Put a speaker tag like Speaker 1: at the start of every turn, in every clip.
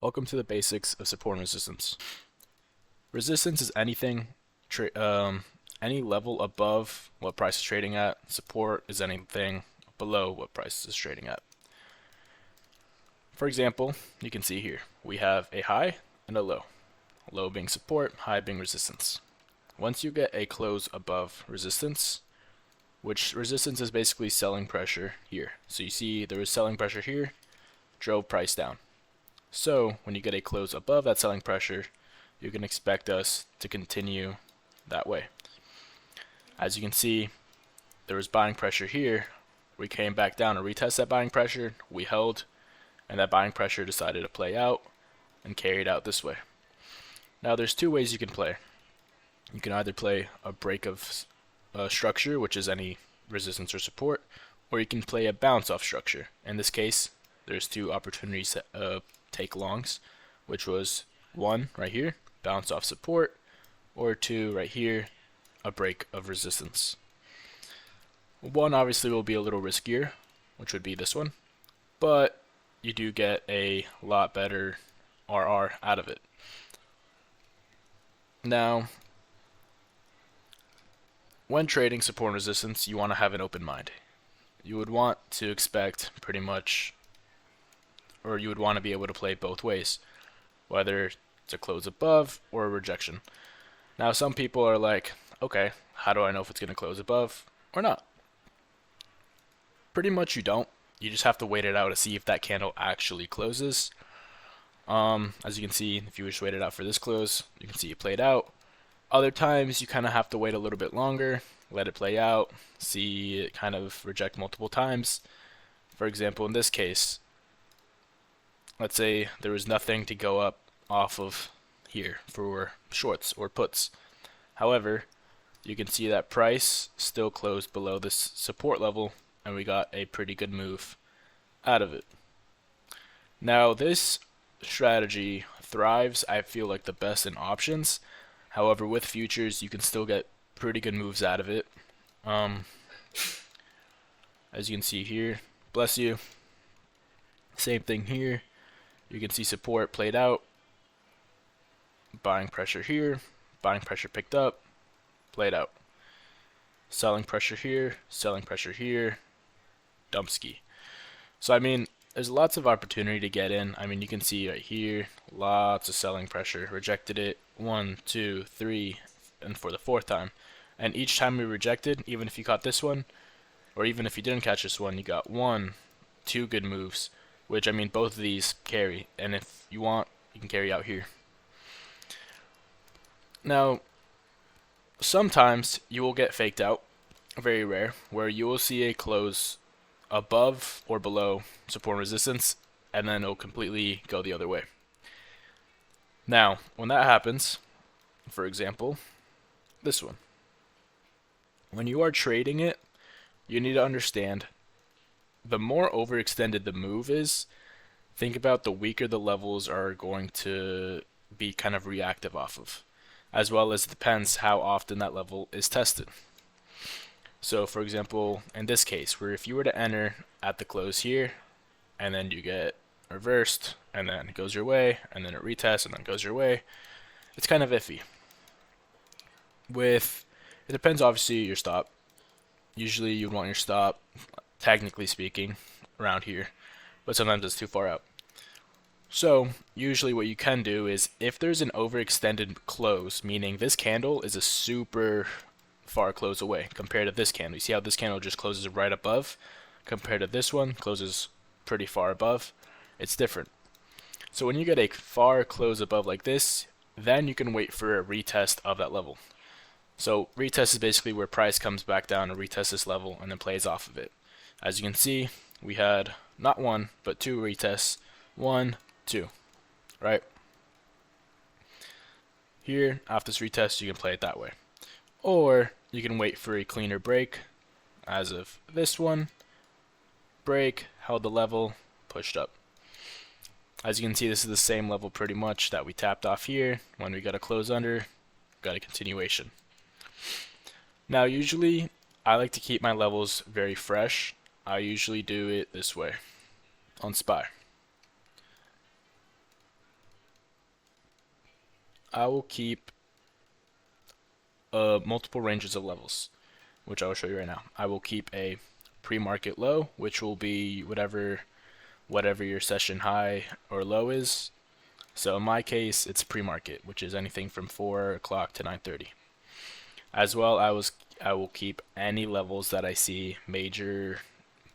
Speaker 1: Welcome to the basics of support and resistance. Resistance is anything, any level above what price is trading at. Support is anything below what price is trading at. For example, you can see here, we have a high and a low. Low being support, high being resistance. Once you get a close above resistance, which resistance is basically selling pressure here. So you see there was selling pressure here, drove price down. So when you get a close above that selling pressure, you can expect us to continue that way. As you can see, there was buying pressure here. We came back down and retest that buying pressure. We held, and that buying pressure decided to play out and carried out this way. Now there's two ways you can play. You can either play a break of structure, which is any resistance or support, or you can play a bounce off structure. In this case, there's two opportunities to take longs, which was one right here, bounce off support, or two right here, a break of resistance. One obviously will be a little riskier, which would be this one, but you do get a lot better RR out of it. Now, when trading support and resistance, you want to have an open mind. You would want to expect pretty much, or you would want to be able to play both ways, whether it's a close above or a rejection. Now, some people are like, okay, how do I know if it's going to close above or not? Pretty much you don't. You just have to wait it out to see if that candle actually closes. As you can see, if you just wait it out for this close, you can see it played out. Other times you kind of have to wait a little bit longer, let it play out, see it kind of reject multiple times. For example, in this case, let's say there was nothing to go up off of here for shorts or puts. However, you can see that price still closed below this support level, and we got a pretty good move out of it. Now, this strategy thrives, I feel like, the best in options. However, with futures, you can still get pretty good moves out of it. As you can see here, bless you. Same thing here. You can see support played out. Buying pressure here. Buying pressure picked up. Played out. Selling pressure here. Selling pressure here. Dumpski. So, I mean, there's lots of opportunity to get in. I mean, you can see right here, lots of selling pressure. Rejected it 1, 2, 3, and for the fourth time. And each time we rejected, even if you caught this one, or even if you didn't catch this one, you got 1, 2 good moves, which, I mean, both of these carry. And if you want, you can carry out here. Now, sometimes you will get faked out, very rare, where you will see a close above or below support and resistance, and then it'll completely go the other way. Now, when that happens, for example, this one, when you are trading it, you need to understand the more overextended the move is, think about the weaker the levels are going to be kind of reactive off of, as well as it depends how often that level is tested. So, for example, in this case, where if you were to enter at the close here, and then you get reversed, and then it goes your way, and then it retests, and then goes your way, it's kind of iffy. It depends obviously your stop. Usually you'd want your stop, technically speaking, around here, but sometimes it's too far out. So, usually what you can do is, if there's an overextended close, meaning this candle is a super far close away compared to this candle. You see how this candle just closes right above compared to this one closes pretty far above. It's different. So when you get a far close above like this, then you can wait for a retest of that level. So retest is basically where price comes back down and retests this level and then plays off of it. As you can see, we had not one but two retests. 1, 2, right? Here, after this retest, you can play it that way. Or you can wait for a cleaner break, as of this one. Break, held the level, pushed up. As you can see, this is the same level pretty much that we tapped off here. When we got a close under, got a continuation. Now, usually, I like to keep my levels very fresh. I usually do it this way, on SPY. I will keep multiple ranges of levels, which I will show you right now. I will keep a pre-market low, which will be whatever your session high or low is. So in my case, it's pre-market, which is anything from 4 o'clock to 9:30. As well, I will keep any levels that I see major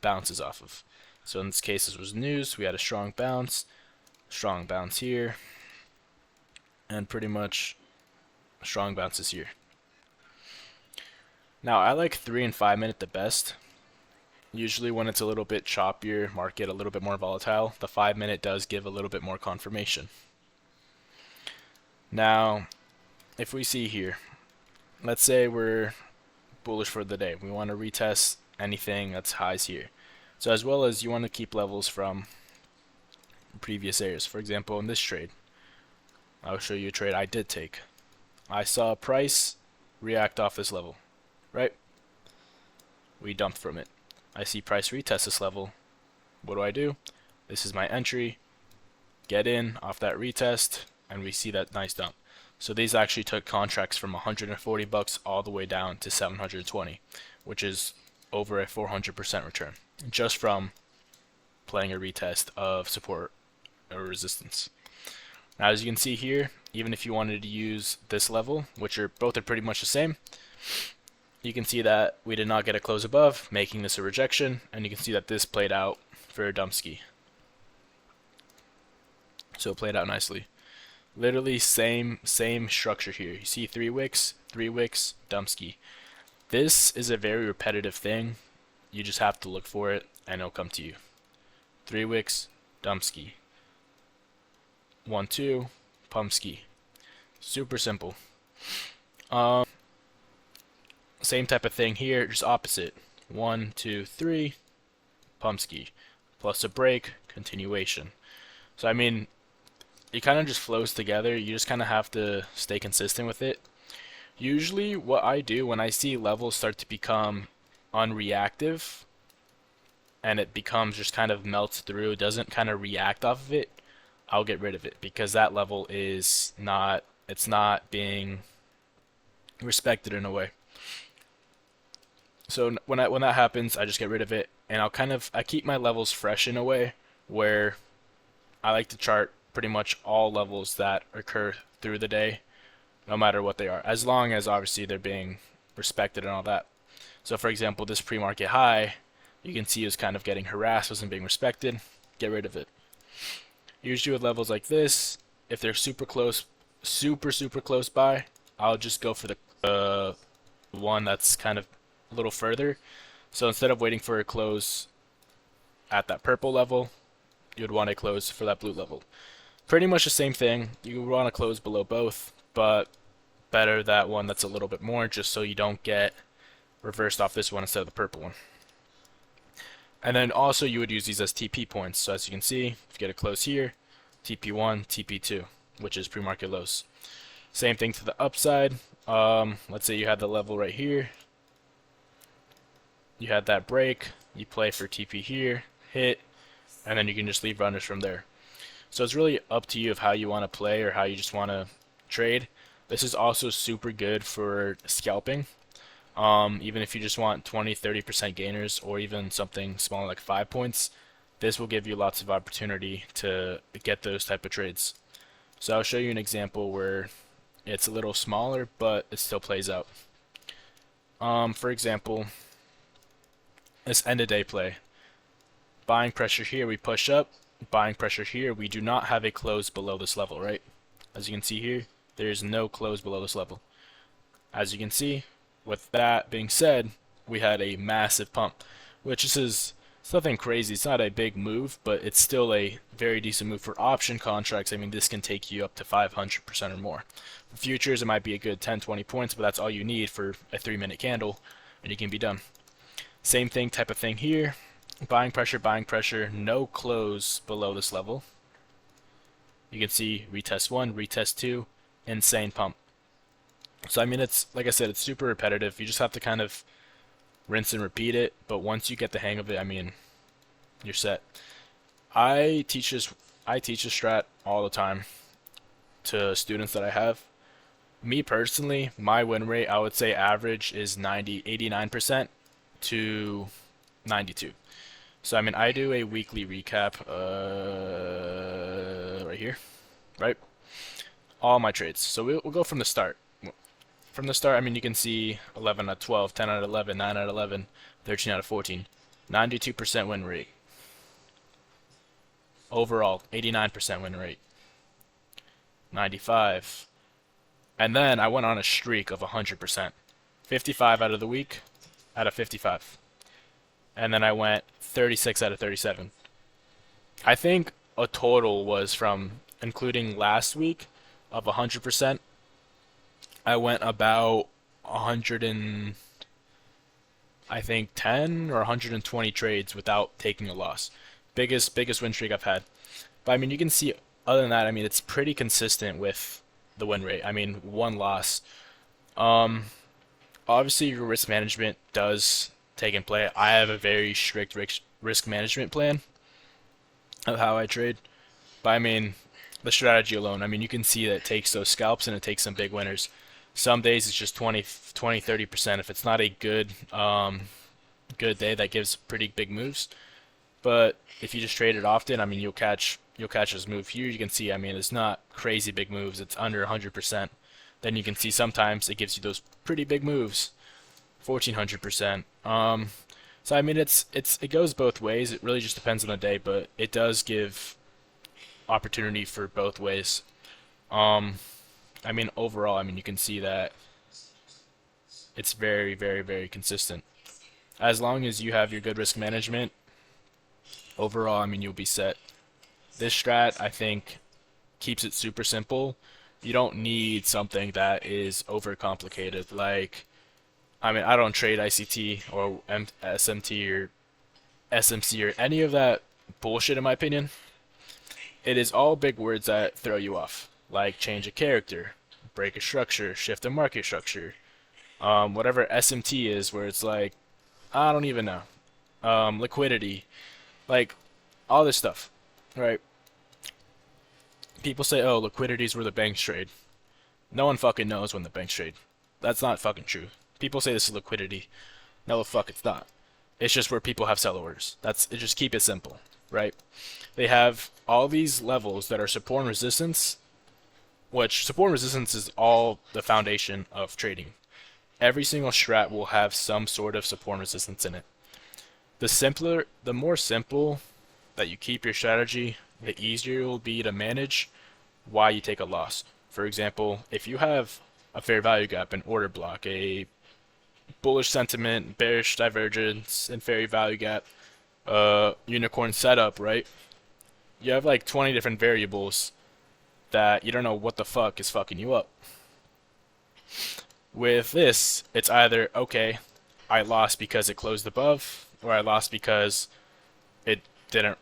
Speaker 1: bounces off of. So in this case, this was news. We had a strong bounce here, and pretty much strong bounces here. Now, I like 3 and 5 minute the best. Usually when it's a little bit choppier market, a little bit more volatile, the 5 minute does give a little bit more confirmation. Now, if we see here, let's say we're bullish for the day. We want to retest anything that's highs here. So as well as you want to keep levels from previous areas. For example, in this trade, I'll show you a trade I did take. I saw price react off this level, right? We dumped from it. I see price retest this level. What do? This is my entry. Get in off that retest, and we see that nice dump. So these actually took contracts from 140 bucks all the way down to 720, which is over a 400% return just from playing a retest of support or resistance. Now, as you can see here, even if you wanted to use this level, which are both pretty much the same, you can see that we did not get a close above, making this a rejection, and you can see that this played out for a dump ski. So it played out nicely. Literally same structure here. You see 3 wicks, dump ski. This is a very repetitive thing. You just have to look for it, and it'll come to you. 3 wicks, dump ski. 1, 2, pump ski. Super simple. Same type of thing here, just opposite. 1, 2, 3, pump ski. Plus a break, continuation. So I mean, it kind of just flows together. You just kind of have to stay consistent with it. Usually what I do when I see levels start to become unreactive and it becomes just kind of melts through, doesn't kind of react off of it, I'll get rid of it because that level is not, it's not being respected in a way. So when that happens, I just get rid of it, and I keep my levels fresh in a way where I like to chart pretty much all levels that occur through the day, no matter what they are, as long as obviously they're being respected and all that. So for example, this pre-market high, you can see is kind of getting harassed, wasn't being respected. Get rid of it. Usually with levels like this, if they're super close, super close by, I'll just go for the one that's kind of a little further. So instead of waiting for a close at that purple level, you would want to close for that blue level. Pretty much the same thing. You would want to close below both, but better that one that's a little bit more, just so you don't get reversed off this one instead of the purple one. And then also you would use these as TP points. So as you can see, if you get a close here, TP1, TP2, which is pre-market lows. Same thing to the upside. Let's say you had the level right here. You had that break. You play for TP here, hit, and then you can just leave runners from there. So it's really up to you of how you want to play or how you just want to trade. This is also super good for scalping. Even if you just want 20-30% gainers or even something smaller like 5 points, this will give you lots of opportunity to get those type of trades. So I'll show you an example where it's a little smaller, but it still plays out. For example, this end of day play. Buying pressure here, we push up. Buying pressure here, we do not have a close below this level, right? As you can see here, there is no close below this level. As you can see, with that being said, we had a massive pump, which is nothing crazy. It's not a big move, but it's still a very decent move for option contracts. I mean, this can take you up to 500% or more. For futures, it might be a good 10-20 points, but that's all you need for a 3-minute candle, and you can be done. Same thing, type of thing here. Buying pressure, no close below this level. You can see retest 1, retest 2, insane pump. So I mean, it's like I said, it's super repetitive. You just have to kind of rinse and repeat it, but once you get the hang of it, I mean, you're set. I teach this strat all the time to students that I have. Me personally, my win rate, I would say average is 89% to 92. So I mean, I do a weekly recap right here, right? All my trades. So we'll go from the start. From the start, I mean, you can see 11 out of 12, 10 out of 11, 9 out of 11, 13 out of 14. 92% win rate. Overall, 89% win rate. 95. And then I went on a streak of 100%. 55 out of the week out of 55. And then I went 36 out of 37. I think a total was from, including last week, of 100%. I went about 100 and I think 10 or 120 trades without taking a loss. Biggest win streak I've had. But I mean, you can see other than that, I mean, it's pretty consistent with the win rate. I mean, one loss. Um, Obviously your risk management does take in play. I have a very strict risk management plan of how I trade. But I mean, the strategy alone, I mean, you can see that it takes those scalps and it takes some big winners. Some days it's just 30%. If it's not a good day, that gives pretty big moves. But if you just trade it often, I mean, you'll catch this move here. You can see, I mean, it's not crazy big moves. It's under 100%. Then you can see sometimes it gives you those pretty big moves, 1400%. So I mean, it goes both ways. It really just depends on the day, but it does give opportunity for both ways. Um, I mean, overall, I mean, you can see that it's very, very, very consistent. As long as you have your good risk management, overall, I mean, you'll be set. This strat, I think, keeps it super simple. You don't need something that is overcomplicated. Like, I mean, I don't trade ICT or SMT or SMC or any of that bullshit, in my opinion. It is all big words that throw you off, like change a character, break a structure, shift a market structure. Whatever SMT is, where it's like, I don't even know. Liquidity, like all this stuff, right? People say, oh, liquidity is where the banks trade. No one fucking knows when the banks trade. That's not fucking true. People say this is liquidity. No, the fuck, it's not. It's just where people have sell orders. That's it. Just keep it simple, right? They have all these levels that are support and resistance, which support and resistance is all the foundation of trading. Every single strat will have some sort of support and resistance in it. The more simple that you keep your strategy, the easier it will be to manage why you take a loss. For example, if you have a fair value gap, an order block, a bullish sentiment, bearish divergence, and fair value gap, unicorn setup, right? You have like 20 different variables that you don't know what the fuck is fucking you up. With this, it's either, okay, I lost because it closed above, or I lost it didn't,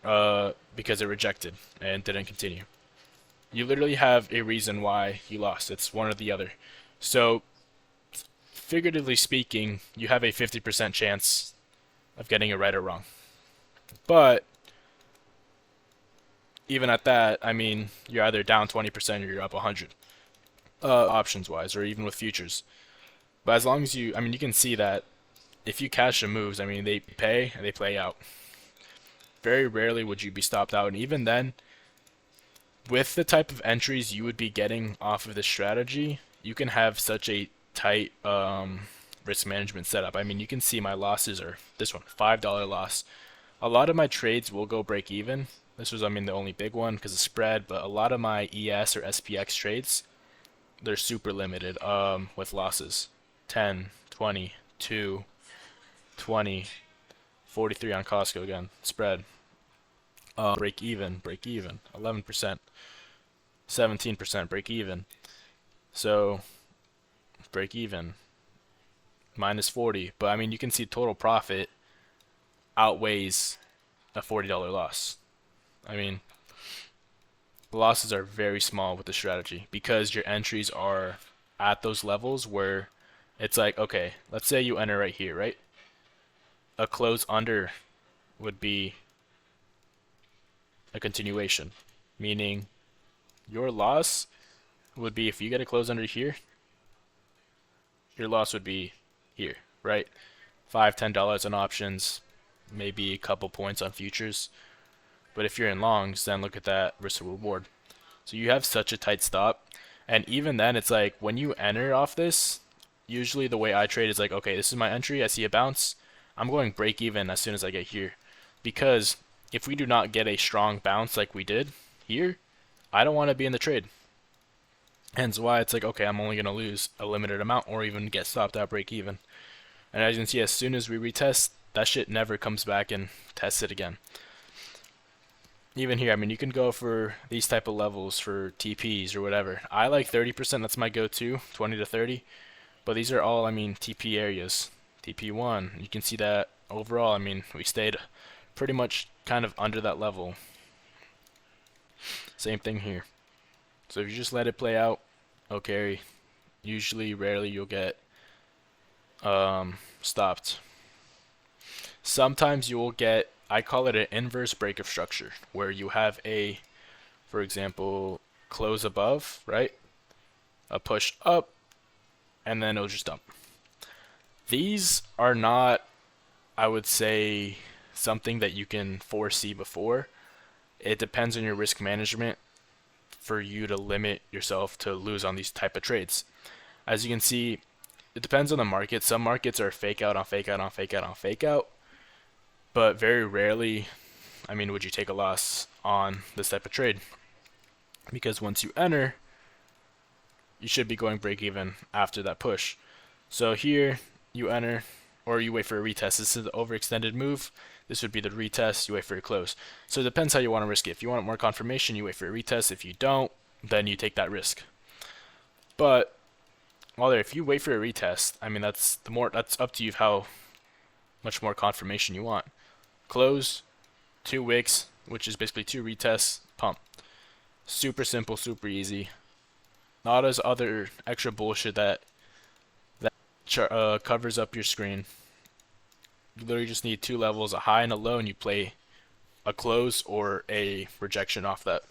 Speaker 1: because it rejected and didn't continue. You literally have a reason why you lost. It's one or the other. So, figuratively speaking, you have a 50% chance of getting it right or wrong. But even at that, I mean, you're either down 20% or you're up 100, options wise, or even with futures. But as long as I mean, you can see that if you catch the moves, I mean, they pay and they play out. Very rarely would you be stopped out, and even then, with the type of entries you would be getting off of this strategy, you can have such a tight risk management setup. I mean, you can see my losses are this one, $5 loss. A lot of my trades will go break even. This was, I mean, the only big one because of spread, but a lot of my ES or SPX trades, they're super limited with losses. 10, 20, 2, 20, 43 on Costco again, spread. Break even, 11%, 17% break even. So, break even, minus 40. But I mean, you can see total profit outweighs a $40 loss. I mean, the losses are very small with the strategy because your entries are at those levels where it's like, okay, let's say you enter right here, right? A close under would be a continuation, meaning your loss would be if you get a close under here, your loss would be here, right? $5, $10 on options, maybe a couple points on futures. But if you're in longs, then look at that risk reward. So you have such a tight stop. And even then, it's like when you enter off this, usually the way I trade is like, okay, this is my entry. I see a bounce. I'm going break even as soon as I get here. Because if we do not get a strong bounce like we did here, I don't want to be in the trade. Hence why it's like, okay, I'm only going to lose a limited amount or even get stopped at break even. And as you can see, as soon as we retest, that shit never comes back and tests it again. Even here, I mean, you can go for these type of levels for TPs or whatever. I like 30%, that's my go-to, 20 to 30. But these are all, I mean, TP areas. TP1, you can see that overall, I mean, we stayed pretty much kind of under that level. Same thing here. So if you just let it play out, okay, usually, rarely you'll get stopped. Sometimes you will get, I call it an inverse break of structure, where you have a, for example, close above, right? A push up, and then it'll just dump. These are not, I would say, something that you can foresee before. It depends on your risk management for you to limit yourself to lose on these type of trades. As you can see, it depends on the market. Some markets are fake out on fake out on fake out on fake out. But very rarely, I mean, would you take a loss on this type of trade? Because once you enter, you should be going break even after that push. So here, you enter, or you wait for a retest. This is the overextended move. This would be the retest. You wait for your close. So it depends how you want to risk it. If you want more confirmation, you wait for a retest. If you don't, then you take that risk. But while there, if you wait for a retest, I mean, that's up to you how much more confirmation you want. Close, 2 wicks, which is basically 2 retests, pump. Super simple, super easy. Not as other extra bullshit that covers up your screen. You literally just need 2 levels, a high and a low, and you play a close or a rejection off that.